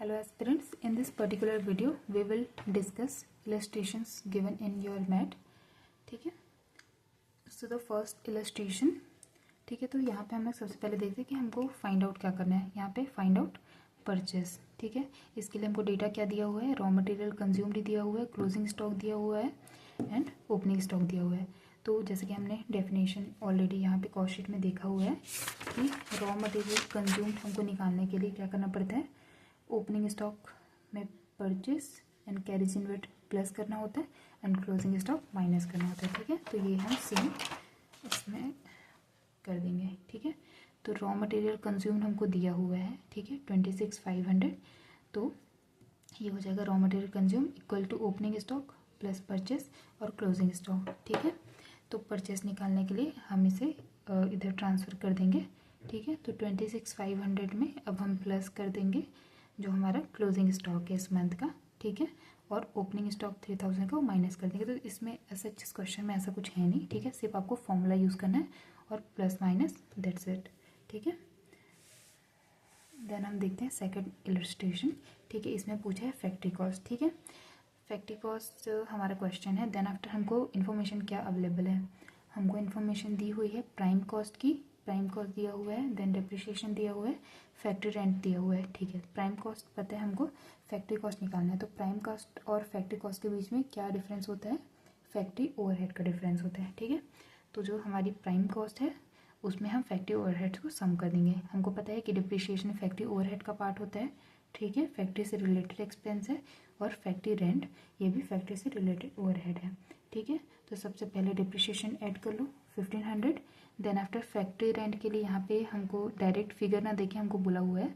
Hello aspirants, in this particular video we will discuss illustrations given in your mat. ठीक है, so the first illustration. ठीक है, तो यहाँ पे हम लोग सबसे पहले देखते हैं कि हमको फाइंड आउट क्या करना है. यहाँ पे फाइंड आउट परचेस. ठीक है, इसके लिए हमको डेटा क्या दिया हुआ है, रॉ मटेरियल कंज्यूम्ड दिया हुआ है, क्लोजिंग स्टॉक दिया हुआ है एंड ओपनिंग स्टॉक दिया हुआ है. तो जैसे कि हमने डेफिनेशन ऑलरेडी यहाँ पे कॉस्ट शीट में देखा हुआ है कि रॉ मटेरियल कंज्यूम्ड हमको निकालने के लिए क्या करना पड़ता है, ओपनिंग स्टॉक में purchase and carriage inward plus करना होता है एंड क्लोजिंग स्टॉक माइनस करना होता है. ठीक है, तो ये हम सेम इसमें कर देंगे. ठीक है, तो रॉ मटेरियल कंज्यूम्ड हमको दिया हुआ है. ठीक है, 26,500. तो ये हो जाएगा raw material consume equal to opening stock plus purchase और क्लोजिंग स्टॉक. ठीक है, तो परचेस निकालने के लिए हम इसे इधर ट्रांसफ़र कर देंगे. ठीक है, तो 26,500 में अब हम प्लस कर देंगे जो हमारा क्लोजिंग स्टॉक है इस मंथ का. ठीक है, और ओपनिंग स्टॉक 3,000 का माइनस कर देंगे. तो इसमें ऐसा इस क्वेश्चन में ऐसा कुछ है नहीं. ठीक है, सिर्फ आपको फॉर्मूला यूज़ करना है और प्लस माइनस दैट्स इट. ठीक है, देन हम देखते हैं सेकंड इलस्ट्रेशन. ठीक है, इसमें पूछा है फैक्ट्री कॉस्ट. ठीक है, फैक्ट्री कॉस्ट हमारा क्वेश्चन है. देन आफ्टर हमको इन्फॉर्मेशन क्या अवेलेबल है, हमको इन्फॉर्मेशन दी हुई है प्राइम कॉस्ट की. प्राइम कॉस्ट दिया हुआ है, देन डेप्रिसिएशन दिया हुआ है, फैक्ट्री रेंट दिया हुआ है. ठीक है, प्राइम कॉस्ट पता है हमको, फैक्ट्री कॉस्ट निकालना है. तो प्राइम कॉस्ट और फैक्ट्री कॉस्ट के बीच में क्या डिफरेंस होता है, फैक्ट्री ओवरहेड का डिफरेंस होता है. ठीक है, तो जो हमारी प्राइम कॉस्ट है उसमें हम फैक्ट्री ओवरहेड्स को सम कर देंगे. हमको पता है कि डिप्रिसिएशन फैक्ट्री ओवरहेड का पार्ट होता है. ठीक है, फैक्ट्री से रिलेटेड एक्सपेंस है और फैक्ट्री रेंट ये भी फैक्ट्री से रिलेटेड ओवरहेड है. ठीक है, तो सबसे पहले डिप्रिसिएशन ऐड कर लो 1,500. देन आफ्टर फैक्ट्री रेंट के लिए यहाँ पे हमको डायरेक्ट फिगर ना देके हमको बोला हुआ है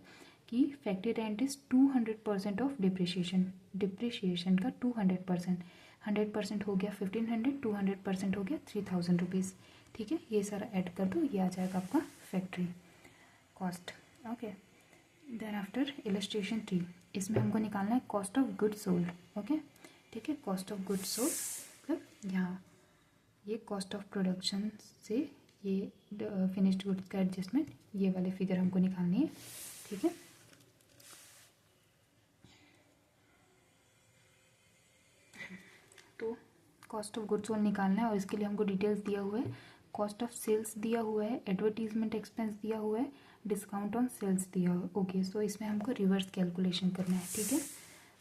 कि factory rent is 200% of depreciation. Depreciation का 200%, 100% हो गया 1,500, 200% हो गया 3,000 रुपीज़. ठीक है, ये सारा ऐड कर दो, ये आ जाएगा आपका factory cost. Okay, then after illustration 3, इसमें हमको निकालना है cost of goods sold. Okay, ठीक है, कॉस्ट ऑफ गुड्स सोल्ड मतलब यहाँ ये कॉस्ट ऑफ प्रोडक्शन से ये फिनिश्ड गुड्स का एडजस्टमेंट, ये वाले फिगर हमको निकालनी है. ठीक है, तो कॉस्ट ऑफ गुड्स सोल्ड निकालना है और इसके लिए हमको डिटेल्स दिया हुआ है. कॉस्ट ऑफ सेल्स दिया हुआ है, एडवर्टीजमेंट एक्सपेंस दिया हुआ है, डिस्काउंट ऑन सेल्स दिया हुआ है. ओके, सो इसमें हमको रिवर्स कैलकुलेशन करना है. ठीक है,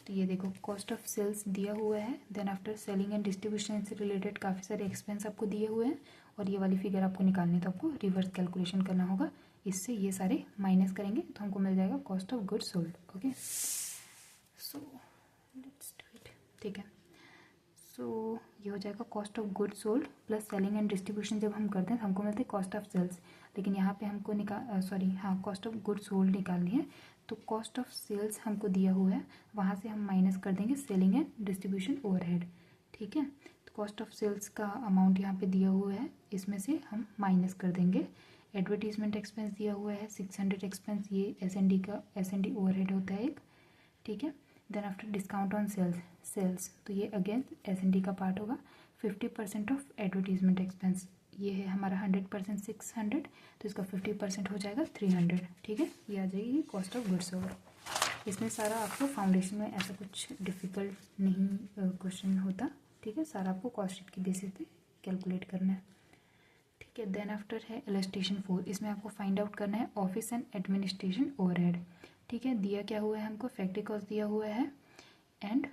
तो ये देखो कॉस्ट ऑफ सेल्स दिया हुआ है, then after selling and distribution से रिलेटेड काफ़ी सारे एक्सपेंस आपको दिए हुए हैं और ये वाली फिगर आपको निकालनी है. तो आपको रिवर्स कैलकुलेशन करना होगा, इससे ये सारे माइनस करेंगे तो हमको मिल जाएगा cost of goods sold. Okay, so let's do it. ठीक है, सो ये हो जाएगा cost of goods sold plus selling and distribution. जब हम करते हैं तो हमको मिलता है कॉस्ट ऑफ सेल्स, लेकिन यहाँ पे हमको कॉस्ट ऑफ गुड्स सोल्ड निकालनी है. तो कॉस्ट ऑफ सेल्स हमको दिया हुआ है, वहाँ से हम माइनस कर देंगे सेलिंग एंड डिस्ट्रीब्यूशन ओवरहेड. ठीक है, तो कॉस्ट ऑफ सेल्स का अमाउंट यहाँ पे दिया हुआ है, इसमें से हम माइनस कर देंगे. एडवर्टीजमेंट एक्सपेंस दिया हुआ है 600 एक्सपेंस, ये S&D का S&D ओवरहेड होता है एक. ठीक है, then after discount on sales तो ये अगेन S&D का पार्ट होगा. 50% ऑफ एडवर्टीजमेंट एक्सपेंस, ये है हमारा 100% 600, तो इसका 50% हो जाएगा 300. ठीक है, ये आ जाएगी कॉस्ट ऑफ गुड्स सोल्ड. इसमें सारा आपको फाउंडेशन में ऐसा कुछ डिफ़िकल्ट नहीं क्वेश्चन होता. ठीक है, सारा आपको कॉस्ट शीट की बेसिस पे कैलकुलेट करना है. ठीक है, देन आफ्टर है इलस्ट्रेशन 4, इसमें आपको फाइंड आउट करना है ऑफिस एंड एडमिनिस्ट्रेशन ओवरहेड. ठीक है, दिया क्या हुआ है हमको, फैक्ट्री कॉस्ट दिया हुआ है and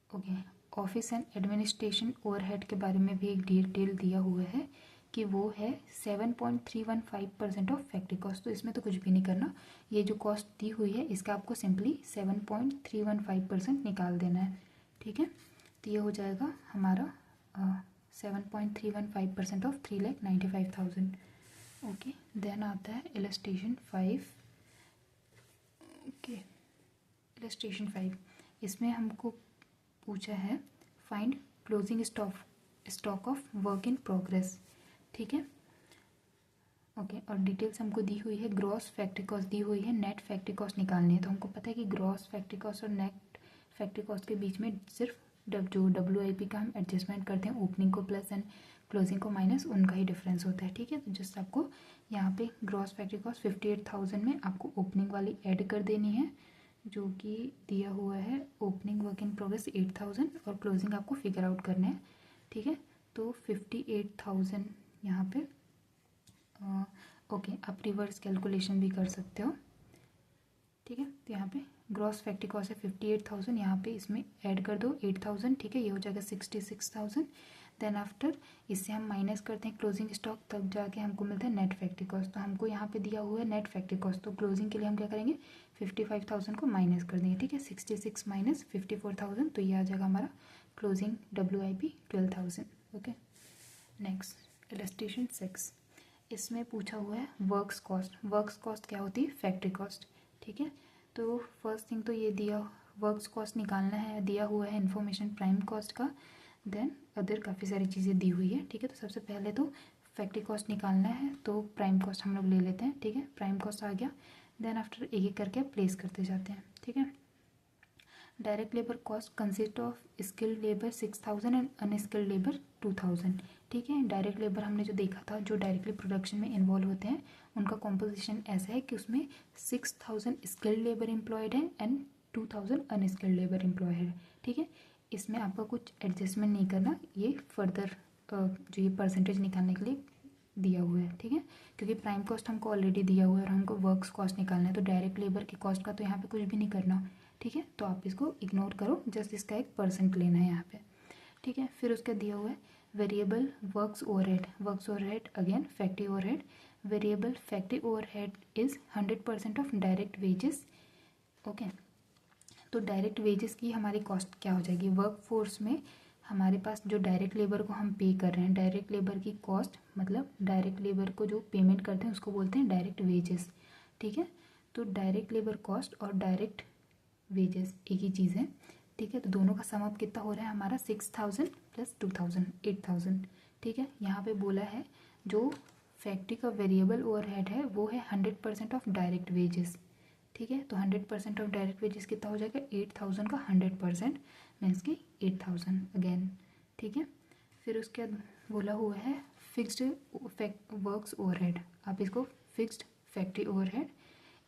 okay office and administration overhead के बारे में भी एक डिटेल दिया हुआ है कि वो है 7.315% ऑफ फैक्ट्री कॉस्ट. तो इसमें तो कुछ भी नहीं करना, ये जो कॉस्ट दी हुई है इसका आपको सिंपली 7.315% निकाल देना है. ठीक है, तो ये हो जाएगा हमारा 7.315% ऑफ 3,95,000. ओके, देन आता है इलस्ट्रेशन 5. ओके, इलस्ट्रेशन 5, इसमें हमको पूछा है find closing stock of work in progress. ठीक है, ओके, और डिटेल्स हमको दी हुई है, ग्रॉस फैक्ट्री कॉस्ट दी हुई है, नेट फैक्ट्री कॉस्ट निकालनी है. तो हमको पता है कि ग्रॉस फैक्ट्री कॉस्ट और नेट फैक्ट्री कॉस्ट के बीच में सिर्फ जो WIP का हम एडजस्टमेंट करते हैं, ओपनिंग को प्लस एंड क्लोजिंग को माइनस उनका ही डिफरेंस होता है। ठीक है, तो जस्ट आपको यहाँ पे ग्रॉस फैक्ट्री कॉस्ट 58,000 में आपको ओपनिंग वाली ऐड कर देनी है, जो कि दिया हुआ है ओपनिंग वर्क इन प्रोग्रेस 8,000 और क्लोजिंग आपको फिगर आउट करना है। ठीक है, तो 58,000 यहाँ पे ओके, आप रिवर्स कैलकुलेशन भी कर सकते हो। ठीक है, तो यहाँ पे ग्रॉस फैक्ट्री कॉस्ट है 58,000, यहाँ पे इसमें ऐड कर दो 8,000। ठीक है, ये हो जाएगा 66,000। देन आफ्टर इससे हम माइनस करते हैं क्लोजिंग स्टॉक, तब जाके हमको मिलता है नेट फैक्ट्री कॉस्ट। तो हमको यहाँ पे दिया हुआ है नेट फैक्ट्री कॉस्ट, तो क्लोजिंग के लिए हम क्या करेंगे 55,000 को माइनस कर देंगे। ठीक है, 66 माइनस 54,000, तो ये आ जाएगा हमारा closing WIP 12,000। Okay, next illustration 6, इसमें पूछा हुआ है वर्क्स कॉस्ट। वर्क्स कॉस्ट क्या होती है, फैक्ट्री कॉस्ट। ठीक है, तो फर्स्ट थिंग तो ये दिया वर्क्स कॉस्ट निकालना है, दिया हुआ है इन्फॉर्मेशन प्राइम कॉस्ट का, देन अदर काफ़ी सारी चीज़ें दी हुई है। ठीक है, तो सबसे पहले तो फैक्ट्री कॉस्ट निकालना है, तो प्राइम कॉस्ट हम लोग ले लेते हैं। ठीक है, प्राइम कॉस्ट आ गया, देन आफ्टर एक एक करके प्लेस करते जाते हैं। ठीक है, direct labour cost consist of skilled labour 6,000 and unskilled labour 2,000। ठीक है, डायरेक्ट लेबर हमने जो देखा था, जो डायरेक्टली प्रोडक्शन में इन्वॉल्व होते हैं, उनका कॉम्पोजिशन ऐसा है कि उसमें 6,000 स्किल्ड लेबर एम्प्लॉयड है एंड 2,000 अनस्किल्ड लेबर एम्प्लॉयड है। ठीक है, इसमें आपका कुछ एडजस्टमेंट नहीं करना, ये फर्दर जो ये परसेंटेज निकालने के लिए दिया हुआ है। ठीक है, क्योंकि प्राइम कॉस्ट हमको ऑलरेडी दिया हुआ है और हमको वर्क्स कॉस्ट निकालना है, तो डायरेक्ट लेबर की कॉस्ट का तो यहाँ पे कुछ भी नहीं करना। ठीक है, तो आप इसको इग्नोर करो, जस्ट इसका एक परसेंट लेना है यहाँ पे। ठीक है, फिर उसका दिया हुआ है variable works overhead. Works overhead again factory overhead, variable factory overhead is 100% of direct wages. Okay, तो डायरेक्ट वेजेस की हमारी कॉस्ट क्या हो जाएगी, वर्क फोर्स में हमारे पास जो डायरेक्ट लेबर को हम पे कर रहे हैं, डायरेक्ट लेबर की कॉस्ट मतलब डायरेक्ट लेबर को जो पेमेंट करते हैं उसको बोलते हैं डायरेक्ट वेजेस। ठीक है, तो डायरेक्ट लेबर कॉस्ट और डायरेक्ट वेजेस एक ही चीज़ है। ठीक है, तो दोनों का सम अप कितना हो रहा है हमारा 6,000 प्लस 2,000 8,000। ठीक है, यहाँ पे बोला है जो फैक्ट्री का वेरिएबल ओवरहेड है वो है 100% ऑफ डायरेक्ट वेजेस। ठीक है, तो 100% ऑफ डायरेक्ट वेजेस कितना हो जाएगा 8,000 का 100% मीन्स की 8,000 अगेन। ठीक है, फिर उसके बाद बोला हुआ है फिक्स्ड वर्क्स ओवरहेड, आप इसको fixed factory overhead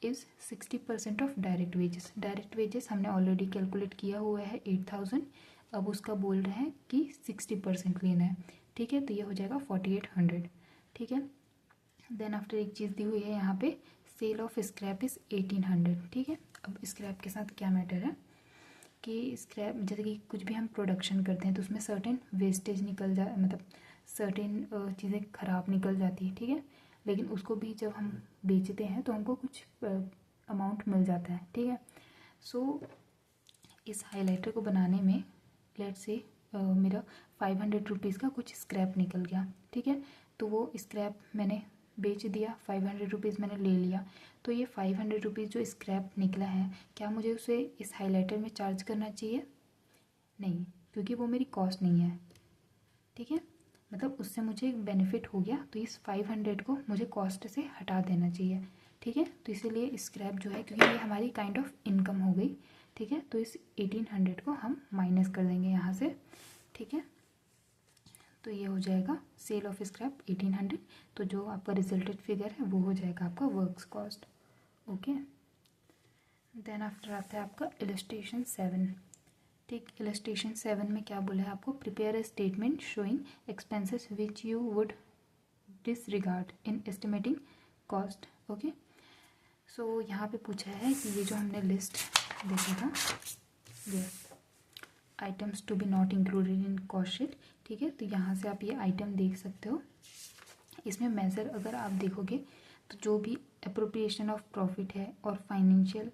is 60% of direct wages. Direct wages हमने ऑलरेडी कैलकुलेट किया हुआ है 8,000, अब उसका बोल रहे हैं कि 60% लेना है। ठीक है, तो ये हो जाएगा 4,800। ठीक है, देन आफ्टर एक चीज़ दी हुई है यहाँ पे सेल ऑफ स्क्रैप इज़ 1,800। ठीक है, अब स्क्रैप के साथ क्या मैटर है कि स्क्रैप जैसे कि कुछ भी हम प्रोडक्शन करते हैं तो उसमें सर्टेन वेस्टेज निकल जा मतलब सर्टेन चीज़ें ख़राब निकल जाती है। ठीक है, लेकिन उसको भी जब हम बेचते हैं तो हमको कुछ अमाउंट मिल जाता है। ठीक है, सो इस हाइलाइटर को बनाने में लेट से मेरा 500 रुपीज़ का कुछ स्क्रैप निकल गया। ठीक है, तो वो स्क्रैप मैंने बेच दिया, 500 रुपीज़ मैंने ले लिया, तो ये 500 रुपीज़ जो स्क्रैप निकला है क्या मुझे उसे इस हाइलाइटर में चार्ज करना चाहिए, नहीं, क्योंकि वो मेरी कॉस्ट नहीं है। ठीक है, मतलब उससे मुझे एक बेनिफिट हो गया, तो इस 500 को मुझे कॉस्ट से हटा देना चाहिए। ठीक है, तो इसीलिए स्क्रैप जो है क्योंकि ये हमारी काइंड ऑफ इनकम हो गई। ठीक है, तो इस 1,800 को हम माइनस कर देंगे यहाँ से। ठीक है, तो ये हो जाएगा सेल ऑफ स्क्रैप 1,800, तो जो आपका रिजल्टेड फिगर है वो हो जाएगा आपका works cost. Okay, then after आता है आपका इलस्ट्रेशन 7। ठीक, इलस्ट्रेशन 7 में क्या बोला है आपको, prepare a statement showing expenses which you would disregard in estimating cost. Okay, so यहाँ पे पूछा है कि ये जो हमने लिस्ट देखा था ये items to be not included in cost sheet. ठीक है, तो यहाँ से आप ये आइटम देख सकते हो, इसमें मेजर अगर आप देखोगे तो जो भी अप्रोप्रिएशन ऑफ प्रॉफिट है और financial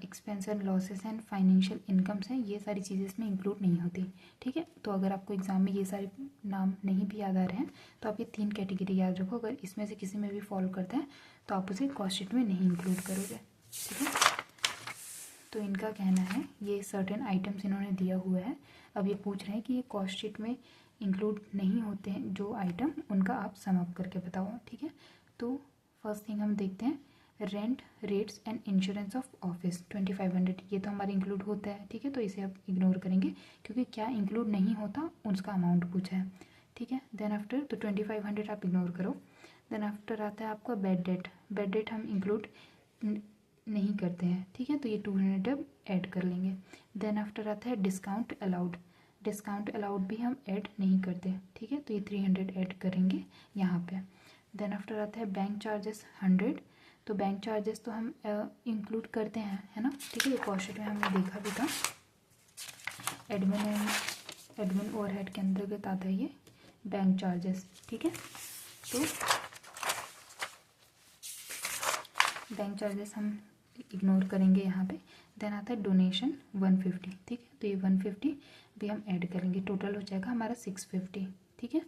expense and losses and financial incomes हैं, ये सारी चीज़ें इसमें इंक्लूड नहीं होती। ठीक है, तो अगर आपको एग्जाम में ये सारे नाम नहीं भी याद आ रहे हैं तो आप ये 3 कैटेगरी याद रखो, अगर इसमें से किसी में भी फॉलो करते हैं तो आप उसे कॉस्ट शीट में नहीं इंक्लूड करोगे। ठीक है, तो इनका कहना है ये सर्टेन आइटम्स इन्होंने दिया हुआ है, अब ये पूछ रहे हैं कि ये कॉस्ट शीट में इंक्लूड नहीं होते हैं जो आइटम, उनका आप सम अप करके बताओ। ठीक है, तो फर्स्ट थिंग हम देखते हैं rent rates and insurance of office 2,500, ये तो हमारा इंक्लूड होता है। ठीक है, तो इसे आप इग्नोर करेंगे क्योंकि क्या इंक्लूड नहीं होता उसका अमाउंट पूछा है। ठीक है। देन आफ्टर तो 2500 आप इग्नोर करो। देन आफ्टर आता है आपका बेड डेट। बेड डेट हम इंक्लूड नहीं करते हैं, ठीक है, तो ये 200 अब ऐड कर लेंगे। देन आफ्टर आता है डिस्काउंट अलाउड। डिस्काउंट अलाउड भी हम ऐड नहीं करते, ठीक है, तो ये 300 ऐड करेंगे यहाँ पे। देन आफ्टर आता है बैंक चार्जेस 100। तो बैंक चार्जेस तो हम इंक्लूड करते हैं, है ना, ठीक है, ये कॉस्ट शीट में हमने देखा भी था। एडमिन ओवरहेड के अंतर्गत आता है ये बैंक चार्जेस, ठीक है। तो बैंक चार्जेस हम इग्नोर करेंगे यहाँ पे। देन आता है डोनेशन 150, ठीक है, तो ये 150 भी हम ऐड करेंगे, टोटल हो जाएगा हमारा 650, ठीक है।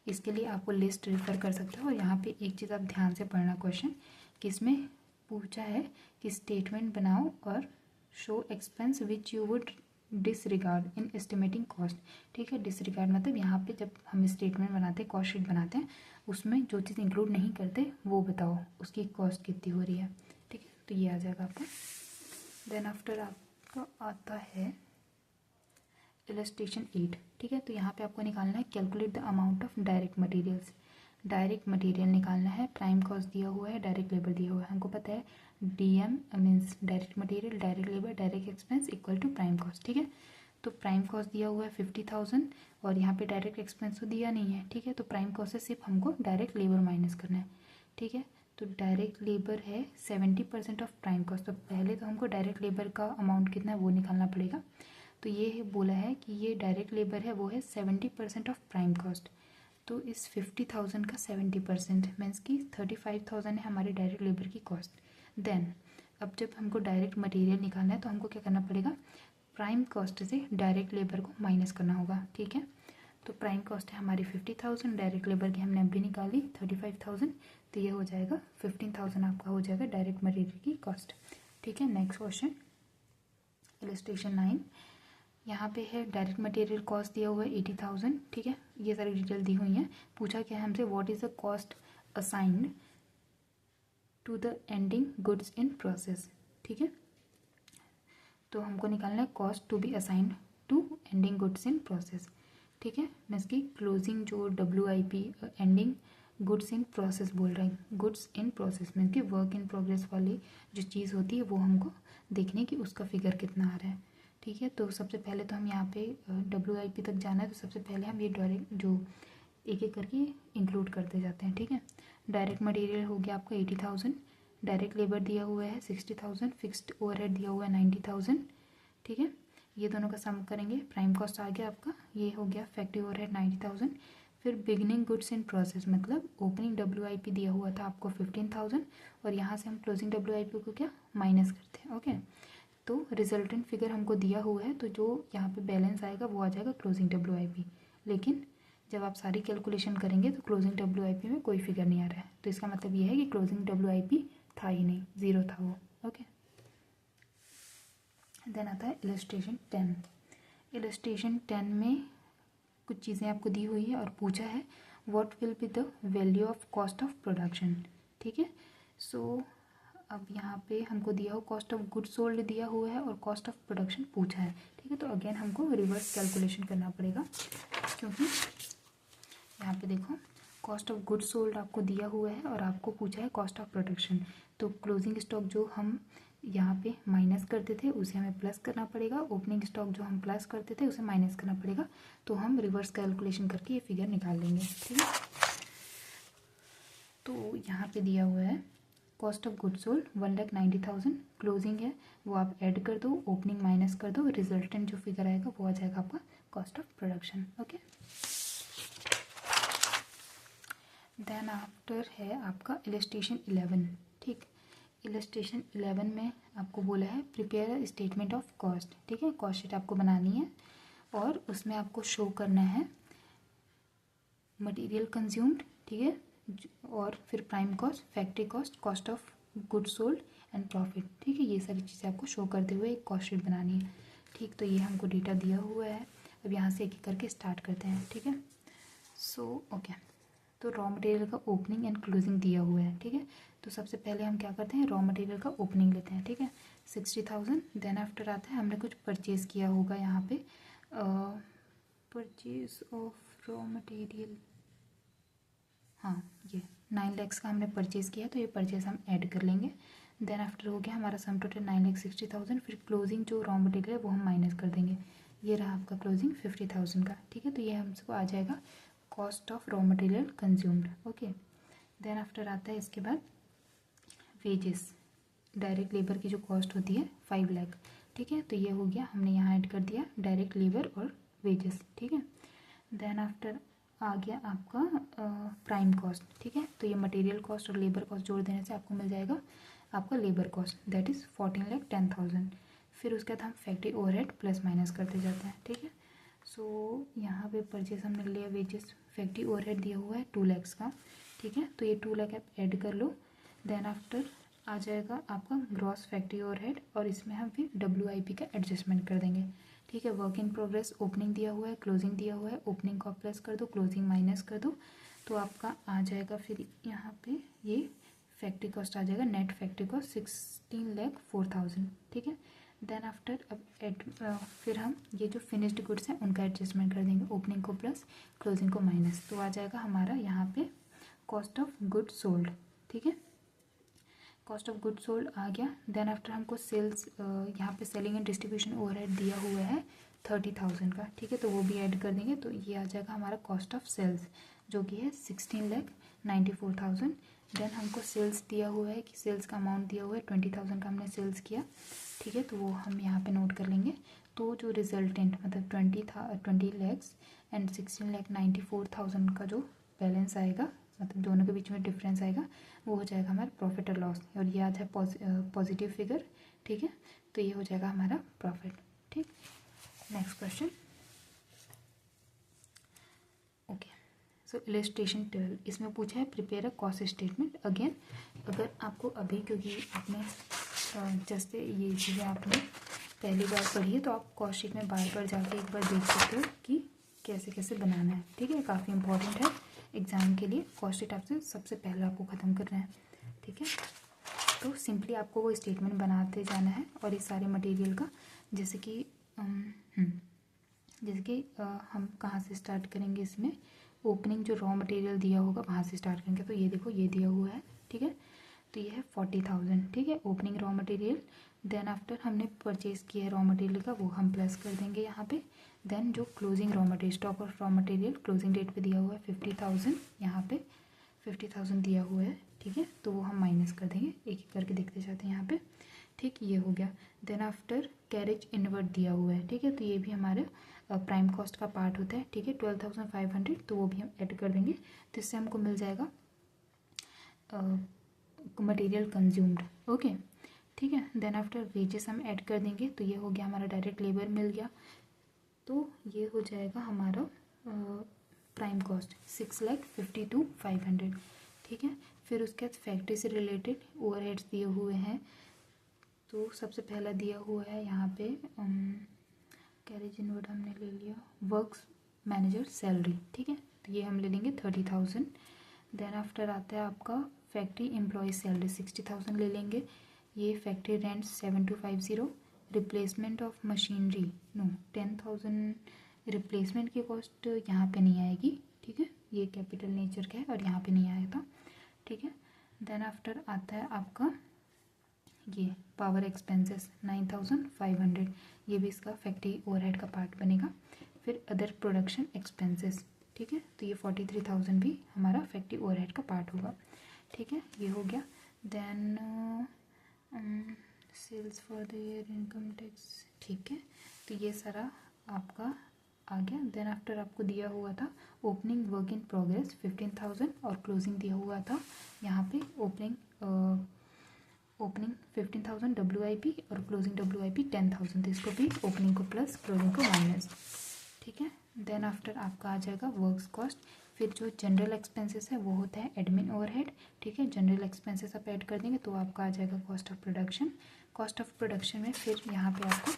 इसके लिए आपको लिस्ट रेफर कर सकते हो। और यहाँ पे एक चीज़ आप ध्यान से पढ़ना क्वेश्चन कि इसमें पूछा है कि स्टेटमेंट बनाओ और show expense which you would disregard in estimating cost, ठीक है। डिसरिगार्ड मतलब यहाँ पे जब हम स्टेटमेंट बनाते हैं, कॉस्ट शीट बनाते हैं, उसमें जो चीज़ इंक्लूड नहीं करते वो बताओ उसकी कॉस्ट कितनी हो रही है, ठीक है, तो ये आ जाएगा आपका। देन आफ्टर आपका आता है इलस्ट्रेशन 8, ठीक है, तो यहाँ पे आपको निकालना है calculate the amount of direct materials. Direct material निकालना है, प्राइम कॉस्ट दिया हुआ है, डायरेक्ट लेबर दिया हुआ है। हमको पता है DM means direct material, direct labour, direct expense equal to prime cost, ठीक है। तो प्राइम कॉस्ट दिया हुआ है 50,000 और यहाँ पे डायरेक्ट एक्सपेंस तो दिया नहीं है, ठीक है, तो प्राइम कॉस्ट से सिर्फ हमको डायरेक्ट लेबर माइनस करना है, ठीक है। तो डायरेक्ट लेबर है 70% ऑफ प्राइम कॉस्ट। तो पहले तो हमको डायरेक्ट लेबर का अमाउंट कितना है वो निकालना पड़ेगा। तो ये बोला है कि ये डायरेक्ट लेबर है वो है 70% ऑफ प्राइम कॉस्ट। तो इस 50,000 का 70% मीन्स कि 35,000 है हमारे डायरेक्ट लेबर की कॉस्ट। देन अब जब हमको डायरेक्ट मटेरियल निकालना है तो हमको क्या करना पड़ेगा, प्राइम कॉस्ट से डायरेक्ट लेबर को माइनस करना होगा, ठीक है। तो प्राइम कॉस्ट है हमारी 50,000, डायरेक्ट लेबर की हमने अभी निकाली 35,000, तो ये हो जाएगा 15,000 आपका हो जाएगा डायरेक्ट मटेरियल की कॉस्ट, ठीक है। नेक्स्ट क्वेश्चन इलस्ट्रेशन 9, यहाँ पे है डायरेक्ट मटेरियल कॉस्ट दिया हुआ है 80,000, ठीक है, ये सारी डिटेल दी हुई है। पूछा क्या है हमसे, what is the cost assigned to the ending goods in process, ठीक है। तो हमको निकालना है cost to be assigned to ending goods in process, ठीक है, मीन्स की क्लोजिंग जो WIP ending goods in process बोल रहे हैं, गुड्स इन प्रोसेस मीन्स की वर्क इन प्रोग्रेस वाली जो चीज़ होती है वो हमको देखने की उसका फिगर कितना आ रहा है, ठीक है। तो सबसे पहले तो हम यहाँ पे WIP तक जाना है, तो सबसे पहले हम ये डायरेक्ट जो एक एक करके इंक्लूड करते जाते हैं, ठीक है। डायरेक्ट मटेरियल हो गया आपका 80,000, डायरेक्ट लेबर दिया हुआ है 60,000, फिक्स्ड ओवरहेड दिया हुआ है 90,000, ठीक है। ये दोनों का सम करेंगे, प्राइम कॉस्ट आ गया आपका, ये हो गया फैक्ट्री ओवरहेड 90,000। फिर बिगनिंग गुड्स इन प्रोसेस मतलब ओपनिंग WIP दिया हुआ था आपको 15,000 और यहाँ से हम क्लोजिंग WIP को क्या माइनस करते हैं, ओके। तो रिजल्टेंट फिगर हमको दिया हुआ है, तो जो यहाँ पे बैलेंस आएगा वो आ जाएगा क्लोजिंग WIP। लेकिन जब आप सारी कैलकुलेशन करेंगे तो क्लोजिंग WIP में कोई फिगर नहीं आ रहा है, तो इसका मतलब ये है कि क्लोजिंग WIP था ही नहीं, ज़ीरो था वो, ओके। देन आता है इलस्ट्रेशन 10। इलस्ट्रेशन 10 में कुछ चीज़ें आपको दी हुई है और पूछा है what will be the value of cost of production, ठीक है। सो अब यहाँ पे हमको दिया हुआ कॉस्ट ऑफ गुड सोल्ड दिया हुआ है और कॉस्ट ऑफ प्रोडक्शन पूछा है, ठीक है। तो अगेन हमको रिवर्स कैलकुलेशन करना पड़ेगा, क्योंकि यहाँ पे देखो कॉस्ट ऑफ गुड सोल्ड आपको दिया हुआ है और आपको पूछा है कॉस्ट ऑफ प्रोडक्शन। तो क्लोजिंग स्टॉक जो हम यहाँ पे माइनस करते थे उसे हमें प्लस करना पड़ेगा, ओपनिंग स्टॉक जो हम प्लस करते थे उसे माइनस करना पड़ेगा। तो हम रिवर्स कैलकुलेशन करके ये फिगर निकाल लेंगे, ठीक है। तो यहाँ पे दिया हुआ है cost of good sold 1,90,000, closing है वो आप ऐड कर दो, ओपनिंग माइनस कर दो, रिजल्टेंट जो फिगर आएगा वो आ जाएगा आपका cost of production, okay. Then after है आपका इलस्ट्रेशन 11, ठीक। इलस्ट्रेशन 11 में आपको बोला है prepare a statement of cost, ठीक है, कॉस्ट शीट आपको बनानी है और उसमें आपको शो करना है मटेरियल कंज्यूम्ड, ठीक है, और फिर prime cost, factory cost, cost of good sold and profit, ठीक है। ये सारी चीज़ें आपको शो करते हुए एक कॉस्ट शीट बनानी है, ठीक। तो ये हमको डेटा दिया हुआ है, अब यहाँ से एक एक करके स्टार्ट करते हैं, ठीक है। सो ओके, तो रॉ मटेरियल का ओपनिंग एंड क्लोजिंग दिया हुआ है, ठीक है। तो सबसे पहले हम क्या करते हैं, रॉ मटेरियल का ओपनिंग लेते हैं, ठीक है, 60,000। देन आफ्टर आता है हमने कुछ परचेज़ किया होगा यहाँ पे, परचेज ऑफ रॉ मटेरियल, हाँ ये 9 lakhs का हमने परचेज़ किया तो ये परचेज़ हम ऐड कर लेंगे। देन आफ्टर हो गया हमारा सम टोटल 9,60,000। फिर क्लोजिंग जो रॉ मटेरियल है वो हम माइनस कर देंगे। ये रहा आपका क्लोजिंग 50,000 का, ठीक है। तो ये हमको आ जाएगा cost of raw material consumed, okay. Then after आता है इसके बाद वेजेस, डायरेक्ट लेबर की जो कॉस्ट होती है 5 लाख, ठीक है। तो ये हो गया, हमने यहाँ ऐड कर दिया डायरेक्ट लेबर और वेजेस, ठीक है। देन आफ्टर आ गया आपका प्राइम कॉस्ट, ठीक है। तो ये मटेरियल कॉस्ट और लेबर कॉस्ट जोड़ देने से आपको मिल जाएगा आपका लेबर कॉस्ट, दैट इज़ 14,10,000। फिर उसके बाद हम फैक्ट्री ओवरहेड प्लस माइनस करते जाते हैं, ठीक है। सो यहाँ पे परचेज हमने लिया वेजेस, फैक्ट्री ओवरहेड दिया हुआ है 2 lakhs का, ठीक है। तो ये 2 लाख आप ऐड कर लो। देन आफ्टर आ जाएगा आपका ग्रॉस फैक्ट्री ओवरहेड, और इसमें हम फिर WIP का एडजस्टमेंट कर देंगे, ठीक है। वर्क इन प्रोग्रेस ओपनिंग दिया हुआ है, क्लोजिंग दिया हुआ है, ओपनिंग को प्लस कर दो, क्लोजिंग माइनस कर दो, तो आपका आ जाएगा फिर यहाँ पे ये फैक्ट्री कॉस्ट आ जाएगा, नेट फैक्ट्री कॉस्ट 16,04,000, ठीक है। देन आफ्टर अब फिर हम ये जो फिनिश्ड गुड्स हैं उनका एडजस्टमेंट कर देंगे, ओपनिंग को प्लस क्लोजिंग को माइनस, तो आ जाएगा हमारा यहाँ पे कॉस्ट ऑफ गुड सोल्ड, ठीक है। कॉस्ट ऑफ गुड सोल्ड आ गया। देन आफ्टर हमको सेल्स, यहाँ पे सेलिंग एंड डिस्ट्रीब्यूशन ओवरहेड दिया हुआ है 30,000 का, ठीक है। तो वो भी ऐड कर देंगे, तो ये आ जाएगा हमारा कॉस्ट ऑफ सेल्स जो कि है 16,94,000। देन हमको सेल्स दिया हुआ है कि सेल्स का अमाउंट दिया हुआ है 20,000 का हमने सेल्स किया, ठीक है। तो वो हम यहाँ पे नोट कर लेंगे। तो जो रिजल्टेंट मतलब 20 lakhs एंड 16,94,000 का जो बैलेंस आएगा, मतलब दोनों के बीच में डिफरेंस आएगा, वो हो जाएगा हमारा प्रॉफिट और लॉस, और ये आज है पॉजिटिव फिगर, ठीक है। तो ये हो जाएगा हमारा प्रॉफिट, ठीक। Next question, okay. So illustration 12, इसमें पूछा है prepare a cost statement. Again अगर आपको अभी, क्योंकि आपने जैसे ये चीज़ें आपने पहली बार पढ़ी है, तो आप कॉस्ट शीट में बार बार जाके एक बार देख सकते हो कि कैसे कैसे बनाना है, ठीक है। काफ़ी इंपॉर्टेंट है एग्ज़ाम के लिए। कॉस्ट शीट आपसे सबसे पहले आपको ख़त्म करना है, ठीक है। तो सिंपली आपको वो स्टेटमेंट बनाते जाना है, और इस सारे मटेरियल का, जैसे कि हम कहाँ से स्टार्ट करेंगे, इसमें ओपनिंग जो रॉ मटेरियल दिया होगा वहाँ से स्टार्ट करेंगे। तो ये देखो ये दिया हुआ है, ठीक है। तो ये है 40,000, ठीक है, opening raw material. Then after हमने परचेज किया है रॉ मटेरियल का, वो हम प्लस कर देंगे यहाँ पे। देन जो closing raw material, stock of raw material closing date पे दिया हुआ है 50,000, यहाँ पे 50,000 दिया हुआ है, ठीक है। तो वो हम माइनस कर देंगे, एक एक करके देखते जाते हैं यहाँ पे, ठीक। ये हो गया। देन आफ्टर कैरेज इनवर्ट दिया हुआ है, ठीक है। तो ये भी हमारे प्राइम कॉस्ट का पार्ट होता है, ठीक है, 12,500, तो वो भी हम ऐड कर देंगे। तो इससे हमको मिल जाएगा मटेरियल कंज्यूम्ड, ओके, ठीक है। देन आफ्टर वेजेस हम ऐड कर देंगे, तो ये हो गया हमारा डायरेक्ट लेबर मिल गया, तो ये हो जाएगा हमारा प्राइम कॉस्ट 6,52,500, ठीक है। फिर उसके बाद फैक्ट्री से रिलेटेड ओवरहेड्स दिए हुए हैं, तो सबसे पहला दिया हुआ है यहाँ पे कैरेज इनवर्ट हमने ले लिया, वर्क्स मैनेजर सैलरी, ठीक है। तो ये हम ले लेंगे 30,000। देन आफ्टर आता है आपका फैक्ट्री एम्प्लॉय सैलरी 60,000 ले लेंगे। ये factory rent 7,250, replacement of machinery no 10,000, replacement की कॉस्ट यहाँ पे नहीं आएगी, ठीक है। ये कैपिटल नेचर का है और यहाँ पे नहीं आया था, ठीक है। देन आफ्टर आता है आपका ये पावर एक्सपेंसेस 9,500, ये भी इसका फैक्ट्री ओवरहेड का पार्ट बनेगा। फिर अदर प्रोडक्शन एक्सपेंसेस, ठीक है। तो ये 43,000 भी हमारा फैक्ट्री ओवरहेड का पार्ट होगा, ठीक है। ये हो गया। Then sales for the year, income tax, ठीक है। तो ये सारा आपका आ गया। देन आफ्टर आपको दिया हुआ था ओपनिंग वर्क इन प्रोग्रेस 15,000, और क्लोजिंग दिया हुआ था यहाँ पे ओपनिंग 15,000 WIP और क्लोजिंग WIP 10,000, तो इसको भी ओपनिंग को प्लस क्लोजिंग को माइनस, ठीक है। देन आफ्टर आपका आ जाएगा वर्क्स कॉस्ट। फिर जो जनरल एक्सपेंसेस है वो होता है एडमिन ओवरहेड, ठीक है। जनरल एक्सपेंसेस आप ऐड कर देंगे तो आपका आ जाएगा cost of production. Cost of production में फिर यहाँ पे आपको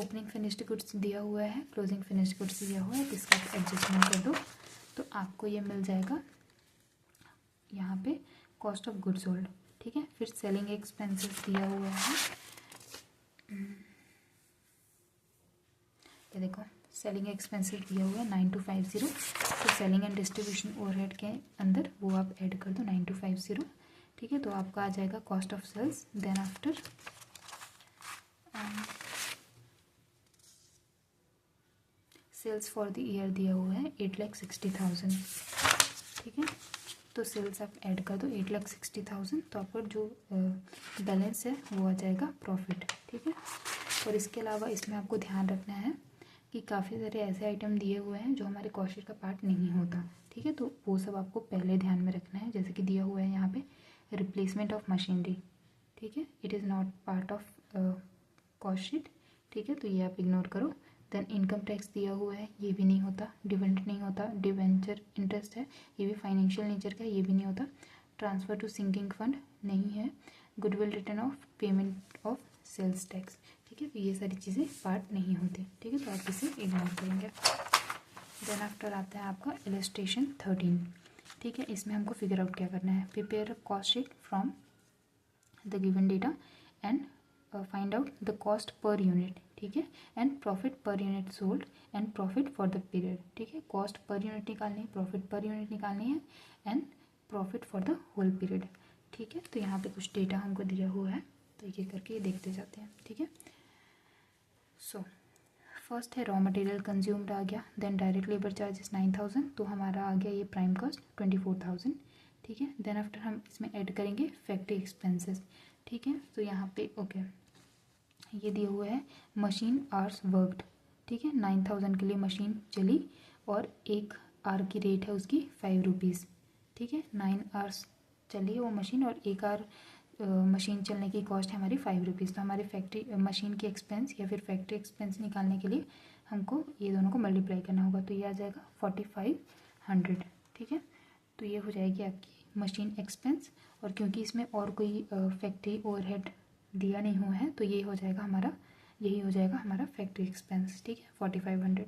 ओपनिंग फिनिश्ड गुड्स दिया हुआ है, क्लोजिंग फिनिश्ड गुड्स दिया हुआ है, तो इसका एडजस्टमेंट कर दो, तो आपको ये मिल जाएगा यहाँ पे कॉस्ट ऑफ गुड्स सोल्ड, ठीक है। फिर सेलिंग एक्सपेंसेस दिया हुआ है, ये देखो सेलिंग एक्सपेंसेस दिया हुआ है 9250, तो सेलिंग एंड डिस्ट्रीब्यूशन ओवरहेड के अंदर वो आप ऐड कर दो 9250, ठीक है। तो आपका आ जाएगा cost of sales. Then after sales for the year दिया हुआ है 8,60,000, ठीक है। तो सेल्स आप ऐड कर दो 8,60,000, तो आपका जो बैलेंस है वो आ जाएगा प्रॉफिट, ठीक है। और इसके अलावा इसमें आपको ध्यान रखना है कि काफ़ी सारे ऐसे आइटम दिए हुए हैं जो हमारे कॉस्ट शीट का पार्ट नहीं होता, ठीक है। तो वो सब आपको पहले ध्यान में रखना है, जैसे कि दिया हुआ है यहाँ पे रिप्लेसमेंट ऑफ मशीनरी, ठीक है, it is not part of cost sheet, ठीक है। तो ये आप इग्नोर करो। देन इनकम टैक्स दिया हुआ है, ये भी नहीं होता। डिविडेंड नहीं होता। डिवेंचर इंटरेस्ट है, ये भी फाइनेंशियल नेचर का है, ये भी नहीं होता। ट्रांसफ़र टू सिंकिंग फंड नहीं है। Goodwill return of payment of sales tax, ठीक है। तो ये सारी चीज़ें पार्ट नहीं होती, ठीक है। तो आप इसे इग्नोर करेंगे। देन आफ्टर आता है आपका इलस्ट्रेशन 13, ठीक है। इसमें हमको फिगर आउट क्या करना है। Prepare a cost sheet from the given data and find out the cost per unit, ठीक है, and profit per unit sold and profit for the period, ठीक है। कॉस्ट पर यूनिट निकालनी है, प्रॉफिट पर यूनिट निकालनी है and profit for the whole period, ठीक है। तो यहाँ पे कुछ डेटा हमको दिया हुआ है, तो ये करके ये देखते जाते हैं, ठीक है। सो फर्स्ट है रॉ मटेरियल कंज्यूम्ड आ गया। देन डायरेक्ट लेबर चार्जेस 9,000, तो हमारा आ गया ये प्राइम कॉस्ट 24,000, ठीक है। देन आफ्टर हम इसमें ऐड करेंगे फैक्ट्री एक्सपेंसेस, ठीक है। तो यहाँ पे ओके ये दिया हुआ है मशीन आवर्स वर्कड, ठीक है। 9,000 के लिए मशीन चली और 1 आवर की रेट है उसकी 5 रुपीज़, ठीक है। 9 आवर्स चली है वो मशीन और 1 आवर मशीन चलने की कॉस्ट है हमारी 5 रुपीज़। तो हमारी फैक्ट्री मशीन की एक्सपेंस या फिर फैक्ट्री एक्सपेंस निकालने के लिए हमको ये दोनों को मल्टीप्लाई करना होगा, तो ये आ जाएगा 4500, ठीक है। तो ये हो जाएगी आपकी मशीन एक्सपेंस, और क्योंकि इसमें और कोई फैक्ट्री ओवरहेड दिया नहीं हुआ है तो ये हो जाएगा हमारा, यही हो जाएगा हमारा फैक्ट्री एक्सपेंस, ठीक है, 4500।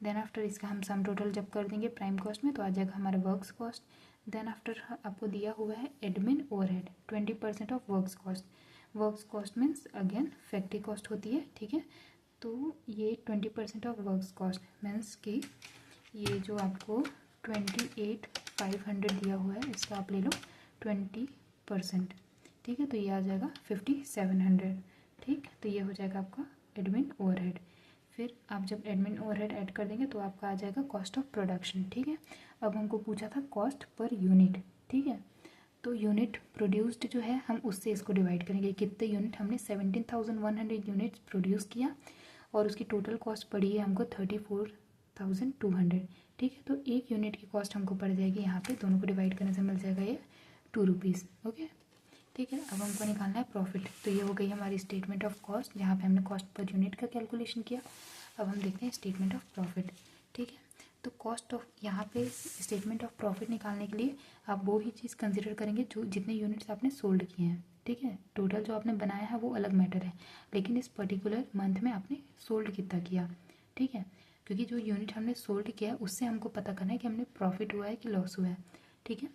देन आफ्टर इसका हम सम टोटल जब कर देंगे प्राइम कॉस्ट में तो आ जाएगा हमारा वर्क्स कॉस्ट। देन आफ्टर आपको दिया हुआ है admin overhead 20% of works cost. Works cost means again factory cost होती है, ठीक है। तो ये 20% ऑफ वर्क्स कॉस्ट मीन्स कि ये जो आपको 28,500 दिया हुआ है इसका आप ले लो 20%, ठीक है। तो ये आ जाएगा 5700, ठीक। तो ये हो जाएगा आपका एडमिन ओवरहेड। फिर आप जब एडमिन ओवरहेड ऐड कर देंगे तो आपका आ जाएगा कॉस्ट ऑफ प्रोडक्शन, ठीक है। अब हमको पूछा था कॉस्ट पर यूनिट, ठीक है। तो यूनिट प्रोड्यूस्ड जो है हम उससे इसको डिवाइड करेंगे, कितने यूनिट हमने 17,100 यूनिट्स प्रोड्यूस किया और उसकी टोटल कॉस्ट पड़ी है हमको 34,200, ठीक है। तो एक यूनिट की कॉस्ट हमको पड़ जाएगी यहाँ पे, दोनों को डिवाइड करने से मिल जाएगा ये 2 रुपीज़, ओके, ठीक है। अब हमको निकालना है प्रॉफिट, तो ये हो गई हमारी स्टेटमेंट ऑफ कॉस्ट जहाँ पे हमने कॉस्ट पर यूनिट का कैलकुलेशन किया। अब हम देखते हैं स्टेटमेंट ऑफ प्रॉफिट, ठीक है। तो कॉस्ट ऑफ यहाँ पे स्टेटमेंट ऑफ प्रॉफिट निकालने के लिए आप वो ही चीज़ कंसिडर करेंगे जो जितने यूनिट्स आपने सोल्ड किए हैं, ठीक है। टोटल जो आपने बनाया है वो अलग मैटर है, लेकिन इस पर्टिकुलर मंथ में आपने सोल्ड कितना किया, ठीक है। क्योंकि जो यूनिट हमने सोल्ड किया है उससे हमको पता करना है कि हमने प्रॉफिट हुआ है कि लॉस हुआ है, ठीक है।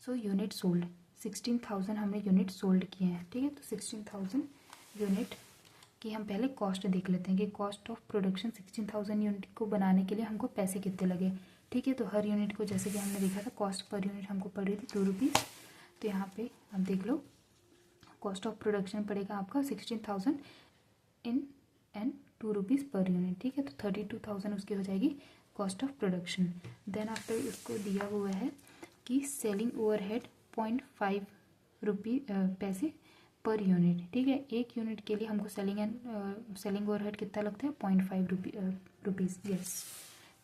सो यूनिट सोल्ड 16,000 हमने यूनिट सोल्ड किए हैं, ठीक है। तो 16,000 यूनिट की हम पहले कॉस्ट देख लेते हैं कि कॉस्ट ऑफ प्रोडक्शन 16,000 यूनिट को बनाने के लिए हमको पैसे कितने लगे, ठीक है। तो हर यूनिट को जैसे कि हमने देखा था कॉस्ट पर यूनिट हमको पड़ रही थी 2 रुपीज़। तो यहाँ पे आप देख लो कॉस्ट ऑफ प्रोडक्शन पड़ेगा आपका 16,000 इन एंड 2 रुपीज़ पर यूनिट, ठीक है। तो 32,000 उसकी हो जाएगी cost of production. Then after इसको दिया हुआ है कि सेलिंग ओवरहेड 0.5 पैसे पर यूनिट, ठीक है। एक यूनिट के लिए हमको सेलिंग ओवरहेड कितना लगता है 0.5 रुपीज़, यस,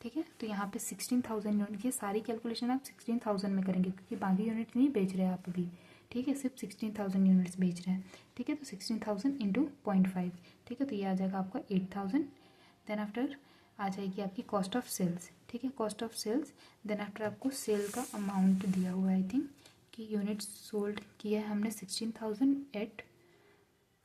ठीक है। तो यहाँ पे 16,000 यूनिट की सारी कैलकुलेशन आप 16,000 में करेंगे क्योंकि बाकी यूनिट नहीं बेच रहे हैं आप अभी, ठीक है, सिर्फ 16,000 यूनिट्स बेच रहे हैं, ठीक है। तो 16,000 इंटू 0.5, ठीक है। तो ये आ जाएगा आपका 8,000। देन आफ्टर आ जाएगी आपकी कॉस्ट ऑफ सेल्स, ठीक है, cost of sales. Then after आपको सेल का अमाउंट दिया हुआ है आई थिंक कि यूनिट सोल्ड किया है हमने 16,000 एट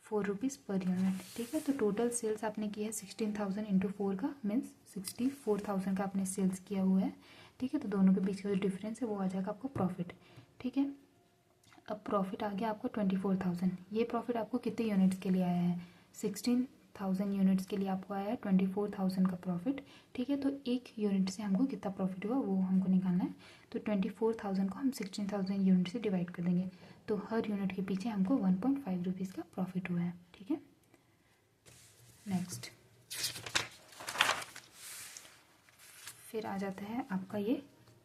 4 रुपीज़ पर यूनिट, ठीक है। तो टोटल सेल्स आपने किया है 16,000 इंटू 4 का मीन्स 64,000 का आपने सेल्स किया हुआ है, ठीक है। तो दोनों के बीच का जो डिफरेंस है वो आ जाएगा आपको प्रॉफिट, ठीक है। अब प्रॉफिट आ गया आपको 24,000। ये प्रॉफिट आपको कितने यूनिट्स के लिए आया है 1000 यूनिट्स के लिए आपको आया है 24,000 का प्रॉफिट। ठीक है, तो एक यूनिट से हमको कितना प्रॉफिट हुआ वो हमको निकालना है। तो 24,000 को हम 16,000 यूनिट से डिवाइड कर देंगे, तो हर यूनिट के पीछे हमको 1.5 रुपीज़ का प्रॉफिट हुआ है। ठीक है, नेक्स्ट फिर आ जाता है आपका ये